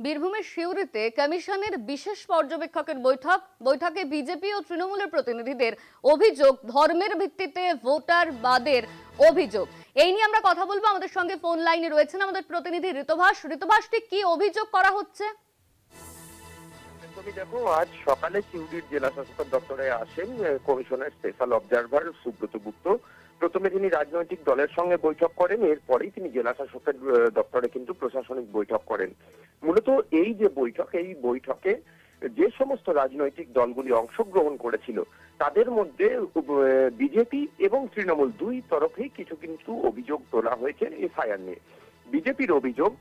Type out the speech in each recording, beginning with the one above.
বীরভূমের সিউড়িতে কমিশনের বিশেষ পর্যবেক্ষকের বৈঠকে বিজেপি ও তৃণমূলের প্রতিনিধিদের অভিযোগ ধর্মের ভিত্তিতে ভোটার বাদের অভিযোগ। এই নিয়ে আমরা কথা বলবো। আমাদের সঙ্গে ফোন লাইনে রয়েছেন আমাদের প্রতিনিধি ঋতভাস। ঠিক কি অভিযোগ করা হচ্ছে? তুমি দেখো, আজ সকালে সিউড়ির জেলা শাসকের দপ্তরে আসেন কমিশনের স্পেশাল অবজারভার সুব্রত গুপ্ত। প্রথমে তিনি রাজনৈতিক দলের সঙ্গে বৈঠক করেন, এরপরেই তিনি জেলা শাসকের দপ্তরে কিন্তু প্রশাসনিক বৈঠক করেন। মূলত এই যে বৈঠক, এই বৈঠকে যে সমস্ত রাজনৈতিক দলগুলি অংশগ্রহণ করেছিল তাদের মধ্যে বিজেপি এবং তৃণমূল দুই তরফেই কিছু কিন্তু অভিযোগ তোলা হয়েছে এসআইআর নিয়ে। বিজেপির অভিযোগ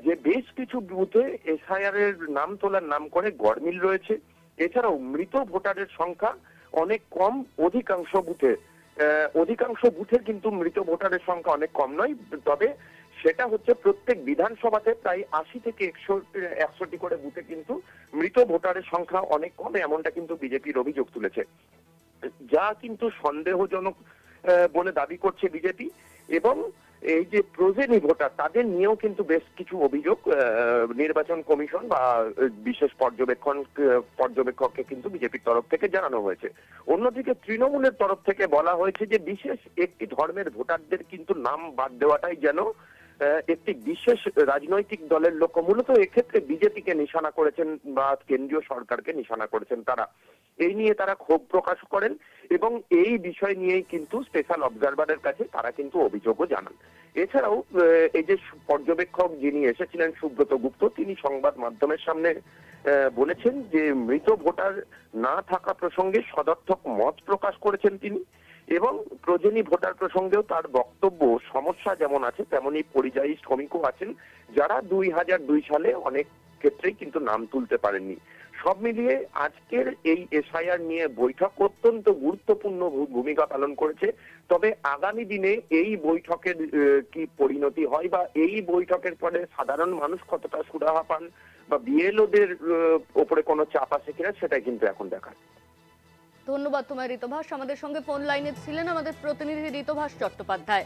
যে বেশ কিছু বুথে এসআইআর এর নাম তোলার নাম করে গড়মিল রয়েছে। এছাড়াও মৃত ভোটারের সংখ্যা অনেক কম। অধিকাংশ বুথে কিন্তু মৃত ভোটারের সংখ্যা অনেক কম নয়, তবে সেটা হচ্ছে প্রত্যেক বিধানসভাতে প্রায় 80 থেকে 100টি করে বুথে কিন্তু মৃত ভোটারের সংখ্যা অনেক কম, এমনটা কিন্তু বিজেপির অভিযোগ তুলেছে, যা কিন্তু সন্দেহজনক বলে দাবি করছে বিজেপি। এবং এই যে প্রজেনি ভোটার তাদের নিয়েও কিন্তু বেশ কিছু অভিযোগ নির্বাচন কমিশন বা বিশেষ পর্যবেক্ষককে কিন্তু বিজেপির তরফ থেকে জানানো হয়েছে। অন্যদিকে তৃণমূলের তরফ থেকে বলা হয়েছে যে বিশেষ একটি ধর্মের ভোটারদের কিন্তু নাম বাদ দেওয়াটাই যেন একটি বিশেষ রাজনৈতিক দলের লক্ষ্য। মূলত এক্ষেত্রে বিজেপিকে নিশানা করেছেন বা কেন্দ্রীয় সরকারকে নিশানা করেছেন তারা। এই নিয়ে তারা ক্ষোভ প্রকাশ করেন এবং এই বিষয় নিয়েই কিন্তু স্পেশাল অবজারভারের কাছে তারা কিন্তু অভিযোগও জানান। এছাড়াও এই যে পর্যবেক্ষক যিনি এসেছিলেন সুব্রত গুপ্ত, তিনি সংবাদ মাধ্যমের সামনে বলেছেন যে মৃত ভোটার না থাকা প্রসঙ্গে সদর্থক মত প্রকাশ করেছেন তিনি। এবং প্রজেনি ভোটার প্রসঙ্গেও তার বক্তব্য, সমস্যা যেমন আছে তেমনি পরিযায়ী শ্রমিকও আছেন যারা 2002 সালে অনেক ক্ষেত্রেই কিন্তু নাম তুলতে পারেননি। সব মিলিয়ে আজকের এই এসআইআর নিয়ে বৈঠক অত্যন্ত গুরুত্বপূর্ণ ভূমিকা পালন করেছে। তবে আগামী দিনে এই বৈঠকের কি পরিণতি হয় বা এই বৈঠকের পরে সাধারণ মানুষ কতটা সুরাহা পান বা বিএলওদের ওপরে কোনো চাপ আছে কিনা, সেটাই কিন্তু এখন দেখার। ধন্যবাদ তোমায় ঋতভাস। আমাদের সঙ্গে ফোন লাইনে ছিলেন আমাদের প্রতিনিধি ঋতভাস চট্টোপাধ্যায়।